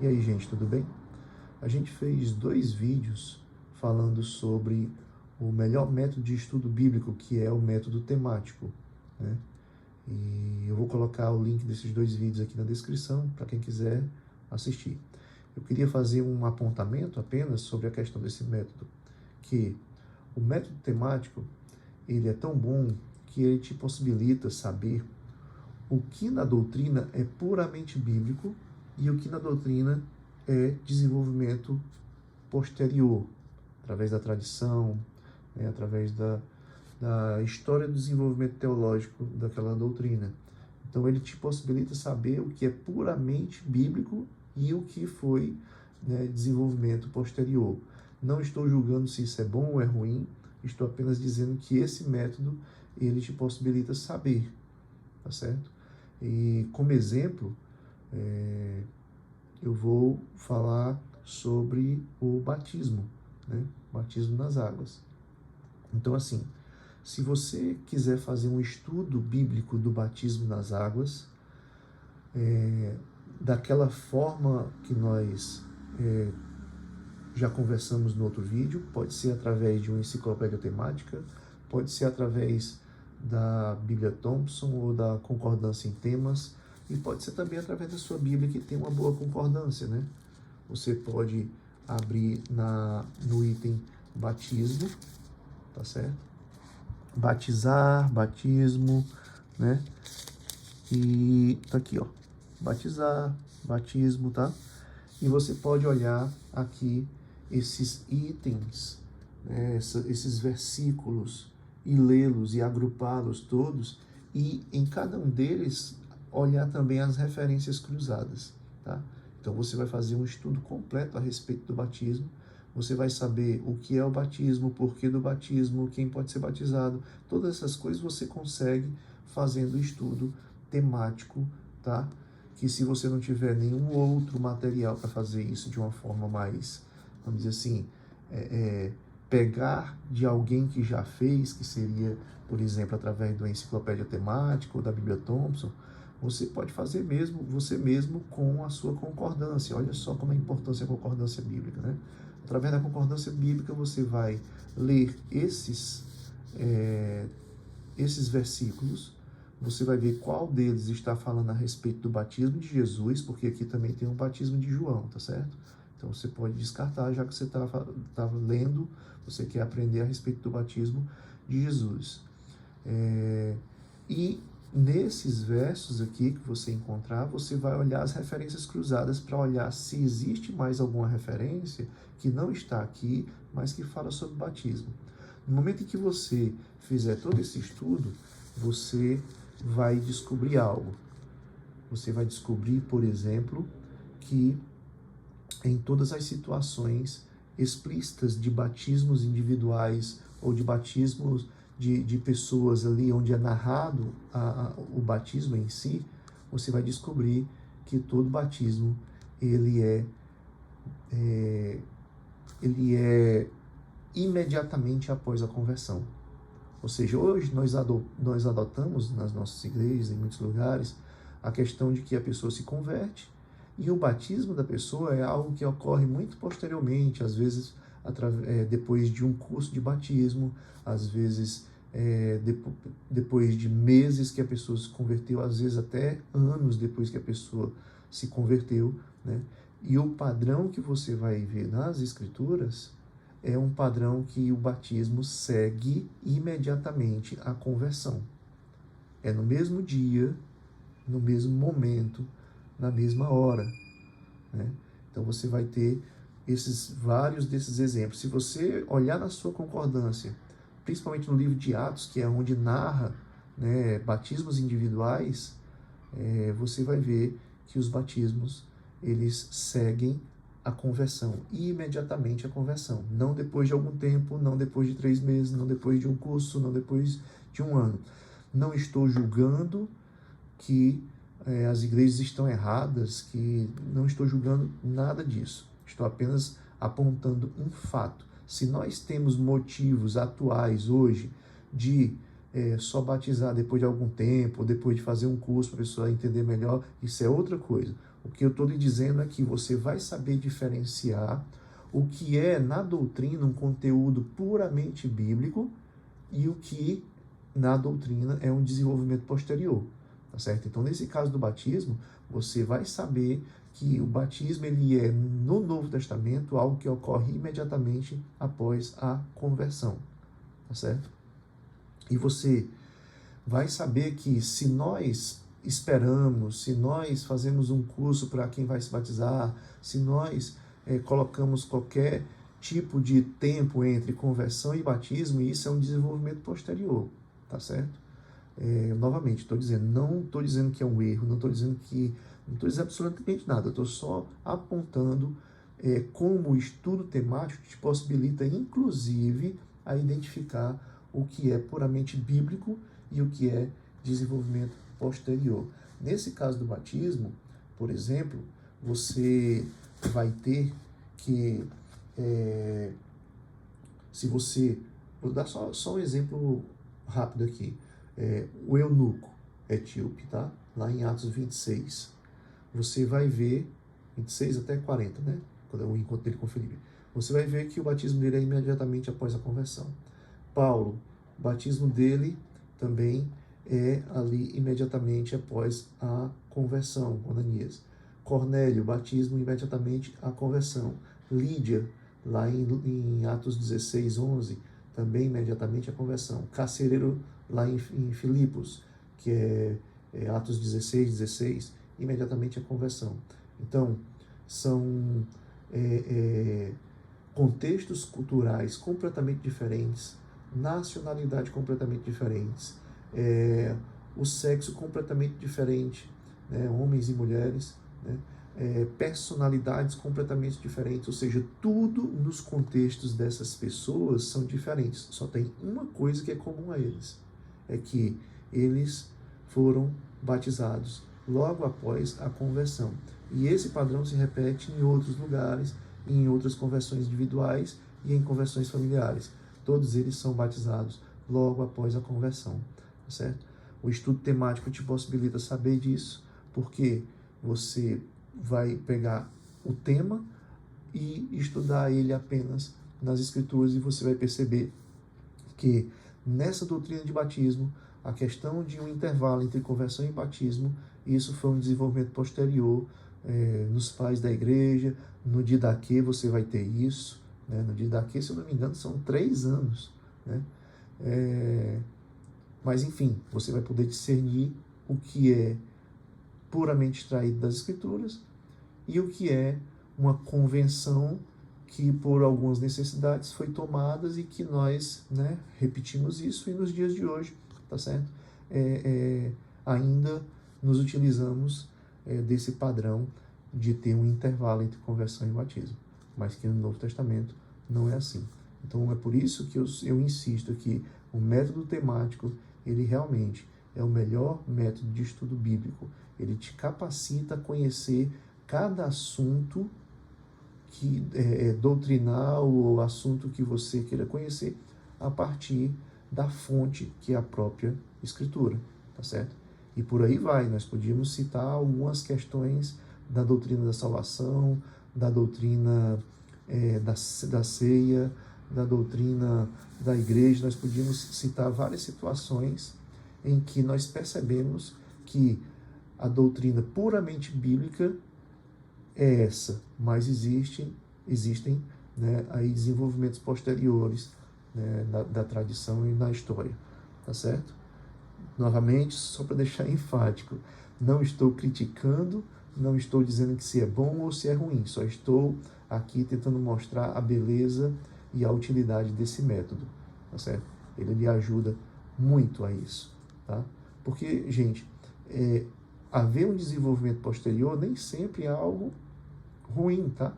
E aí, gente, tudo bem? A gente fez 2 vídeos falando sobre o melhor método de estudo bíblico, que é o método temático, né? E eu vou colocar o link desses 2 vídeos aqui na descrição para quem quiser assistir. Eu queria fazer um apontamento apenas sobre a questão desse método, que o método temático, ele é tão bom que ele te possibilita saber o que na doutrina é puramente bíblico e o que na doutrina é desenvolvimento posterior, através da tradição, né, através da história do desenvolvimento teológico daquela doutrina. Então ele te possibilita saber o que é puramente bíblico e o que foi, né, desenvolvimento posterior. Não estou julgando se isso é bom ou é ruim, estou apenas dizendo que esse método ele te possibilita saber, tá certo? E como exemplo, eu vou falar sobre o batismo, né? Batismo nas águas. Então, assim, se você quiser fazer um estudo bíblico do batismo nas águas, daquela forma que nós já conversamos no outro vídeo, pode ser através de uma enciclopédia temática, pode ser através da Bíblia Thompson ou da concordância em temas, e pode ser também através da sua Bíblia, que tem uma boa concordância, né? Você pode abrir no item batismo, tá certo? Batizar, batismo, né? E tá aqui, ó, batizar, batismo, tá? E você pode olhar aqui esses itens, né, esses versículos, e lê-los e agrupá-los todos, e em cada um deles olhar também as referências cruzadas, tá? Então você vai fazer um estudo completo a respeito do batismo, você vai saber o que é o batismo, o porquê do batismo, quem pode ser batizado, todas essas coisas você consegue fazendo o estudo temático, tá? Que se você não tiver nenhum outro material para fazer isso de uma forma mais, vamos dizer assim, pegar de alguém que já fez, que seria, por exemplo, através da enciclopédia temática ou da Bíblia Thompson, você pode fazer mesmo, você mesmo com a sua concordância. Olha só como é importante a concordância bíblica, né? Através da concordância bíblica você vai ler esses versículos, você vai ver qual deles está falando a respeito do batismo de Jesus, porque aqui também tem um batismo de João, tá certo? Então você pode descartar, já que você está lendo, você quer aprender a respeito do batismo de Jesus. E nesses versos aqui que você encontrar, você vai olhar as referências cruzadas para olhar se existe mais alguma referência que não está aqui, mas que fala sobre batismo. No momento em que você fizer todo esse estudo, você vai descobrir algo. Você vai descobrir, por exemplo, que em todas as situações explícitas de batismos individuais ou de batismos de pessoas ali onde é narrado o batismo em si, você vai descobrir que todo batismo ele é imediatamente após a conversão. Ou seja, hoje nós adotamos nas nossas igrejas, em muitos lugares, a questão de que a pessoa se converte e o batismo da pessoa é algo que ocorre muito posteriormente, às vezes depois de um curso de batismo, às vezes depois de meses que a pessoa se converteu, às vezes até anos depois que a pessoa se converteu, né? E o padrão que você vai ver nas Escrituras é um padrão que o batismo segue imediatamente a conversão. É no mesmo dia, no mesmo momento, na mesma hora, né? Então você vai ter vários desses exemplos. Se você olhar na sua concordância, principalmente no livro de Atos, que é onde narra, né, batismos individuais, você vai ver que os batismos eles seguem a conversão, imediatamente a conversão, não depois de algum tempo, não depois de 3 meses, não depois de um curso, não depois de um ano. Não estou julgando que as igrejas estão erradas, que não estou julgando nada disso, estou apenas apontando um fato. Se nós temos motivos atuais hoje de só batizar depois de algum tempo, depois de fazer um curso para a pessoa entender melhor, isso é outra coisa. O que eu estou lhe dizendo é que você vai saber diferenciar o que é, na doutrina, um conteúdo puramente bíblico e o que, na doutrina, é um desenvolvimento posterior, tá certo? Então, nesse caso do batismo, você vai saber que o batismo ele é, no Novo Testamento, algo que ocorre imediatamente após a conversão, tá certo? E você vai saber que se nós esperamos, se nós fazemos um curso para quem vai se batizar, se nós colocamos qualquer tipo de tempo entre conversão e batismo, isso é um desenvolvimento posterior, tá certo? Novamente, estou dizendo, não estou dizendo que é um erro, não estou dizendo absolutamente nada, estou só apontando como o estudo temático te possibilita, inclusive, a identificar o que é puramente bíblico e o que é desenvolvimento posterior. Nesse caso do batismo, por exemplo, você vai ter que, se você, vou dar só um exemplo rápido aqui, o eunuco etíope, tá? Lá em Atos 26, você vai ver, 26 até 40, né? Quando é o encontro dele com Felipe, você vai ver que o batismo dele é imediatamente após a conversão. Paulo, o batismo dele também é ali imediatamente após a conversão, Ananias. Cornélio, batismo imediatamente à conversão. Lídia, lá em Atos 16, 11, também imediatamente à conversão. Carcereiro, lá em Filipos, que é Atos 16, 16, imediatamente à conversão. Então, são contextos culturais completamente diferentes, nacionalidade completamente diferentes, o sexo completamente diferente, né, homens e mulheres, né, personalidades completamente diferentes, ou seja, tudo nos contextos dessas pessoas são diferentes. Só tem uma coisa que é comum a eles, é que eles foram batizados logo após a conversão. E esse padrão se repete em outros lugares, em outras conversões individuais e em conversões familiares. Todos eles são batizados logo após a conversão, tá certo? O estudo temático te possibilita saber disso, porque você vai pegar o tema e estudar ele apenas nas Escrituras, e você vai perceber que nessa doutrina de batismo, a questão de um intervalo entre conversão e batismo, isso foi um desenvolvimento posterior nos pais da igreja. No Didaquê você vai ter isso, né? No Didaquê, se eu não me engano, são 3 anos, né? Mas enfim, você vai poder discernir o que é puramente extraído das Escrituras e o que é uma convenção que por algumas necessidades foi tomada e que nós, né, repetimos isso, e nos dias de hoje, tá certo? Ainda nos utilizamos desse padrão de ter um intervalo entre conversão e batismo, mas que no Novo Testamento não é assim. Então é por isso que eu insisto que o método temático, ele realmente é o melhor método de estudo bíblico. Ele te capacita a conhecer cada assunto que é doutrinal ou assunto que você queira conhecer a partir da fonte que é a própria Escritura, tá certo? E por aí vai, nós podíamos citar algumas questões da doutrina da salvação, da doutrina da ceia, da doutrina da igreja. Nós podíamos citar várias situações em que nós percebemos que a doutrina puramente bíblica é essa, mas existem né, aí desenvolvimentos posteriores, né, da tradição e na história, tá certo? Novamente, só para deixar enfático, não estou criticando, não estou dizendo que se é bom ou se é ruim, só estou aqui tentando mostrar a beleza e a utilidade desse método, tá certo? Ele lhe ajuda muito a isso, tá? Porque, gente, haver um desenvolvimento posterior nem sempre é algo ruim, tá?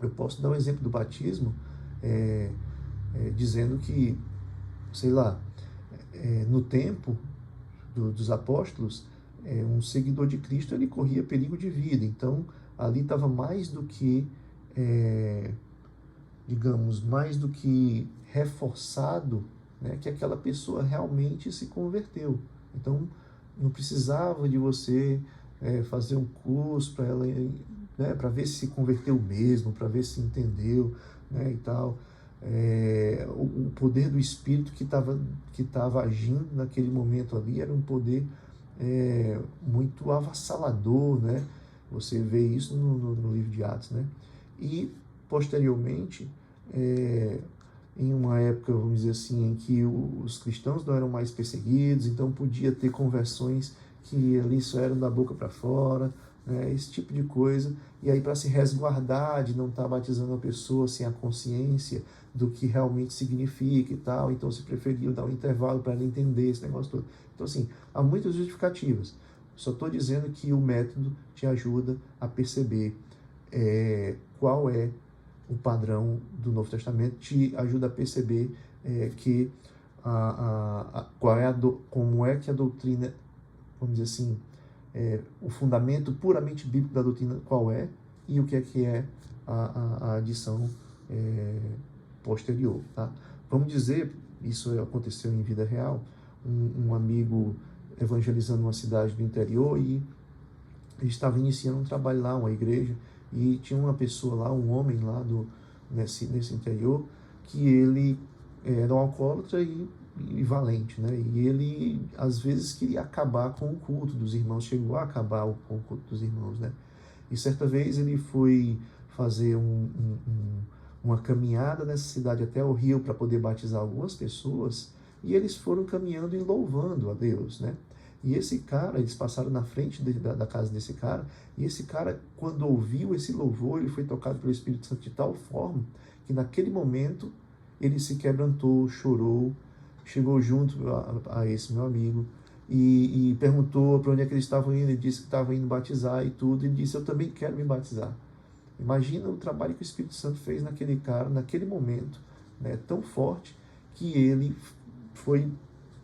Eu posso dar um exemplo do batismo, dizendo que, sei lá, no tempo dos apóstolos, um seguidor de Cristo, ele corria perigo de vida. Então, ali estava mais do que, digamos, mais do que reforçado, né, que aquela pessoa realmente se converteu. Então, não precisava de você fazer um curso para ela, né, para ver se converteu mesmo, para ver se entendeu, né, e tal. O poder do Espírito que tava agindo naquele momento ali era um poder muito avassalador, né? Você vê isso no livro de Atos, né? E, posteriormente, em uma época, vamos dizer assim, em que os cristãos não eram mais perseguidos, então podia ter conversões que ali só eram da boca para fora, né, esse tipo de coisa. E aí, para se resguardar de não estar batizando a pessoa sem a consciência do que realmente significa e tal, então se preferiu dar um intervalo para ela entender esse negócio todo. Então, assim, há muitas justificativas. Só estou dizendo que o método te ajuda a perceber qual é o padrão do Novo Testamento, te ajuda a perceber que como é que a doutrina, vamos dizer assim, o fundamento puramente bíblico da doutrina qual é, e o que é a adição posterior. Tá? Vamos dizer, isso aconteceu em vida real, um amigo evangelizando uma cidade do interior e ele estava iniciando um trabalho lá, uma igreja, e tinha uma pessoa lá, um homem lá nesse interior, que ele era um alcoólatra e valente, né? E ele, às vezes, queria acabar com o culto dos irmãos, chegou a acabar com o culto dos irmãos, né? E certa vez ele foi fazer uma caminhada nessa cidade até o rio para poder batizar algumas pessoas, e eles foram caminhando e louvando a Deus, né? E esse cara, eles passaram na frente da casa desse cara, e esse cara, quando ouviu esse louvor, ele foi tocado pelo Espírito Santo de tal forma que naquele momento ele se quebrantou, chorou, chegou junto a esse meu amigo e perguntou para onde é que eles estavam indo. Ele disse que estava indo batizar e tudo. Ele disse: eu também quero me batizar. Imagina o trabalho que o Espírito Santo fez naquele cara, naquele momento, né, tão forte, que ele foi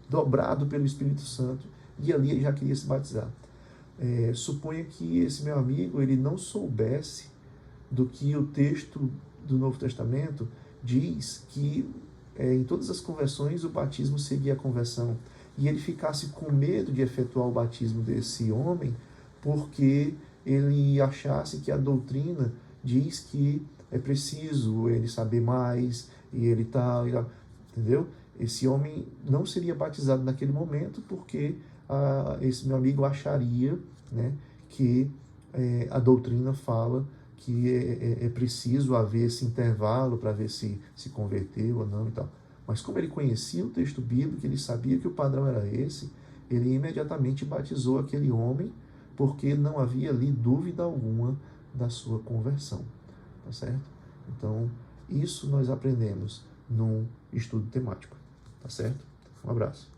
dobrado pelo Espírito Santo e ali ele já queria se batizar. Suponha que esse meu amigo ele não soubesse do que o texto do Novo Testamento diz que em todas as conversões o batismo seguia a conversão, e ele ficasse com medo de efetuar o batismo desse homem porque ele achasse que a doutrina diz que é preciso ele saber mais e ele tal, entendeu? Esse homem não seria batizado naquele momento porque esse meu amigo acharia, né, que a doutrina fala que é preciso haver esse intervalo para ver se converteu ou não e tal. Mas como ele conhecia o texto bíblico, ele sabia que o padrão era esse, ele imediatamente batizou aquele homem, porque não havia ali dúvida alguma da sua conversão. Tá certo? Então, isso nós aprendemos num estudo temático. Tá certo? Um abraço.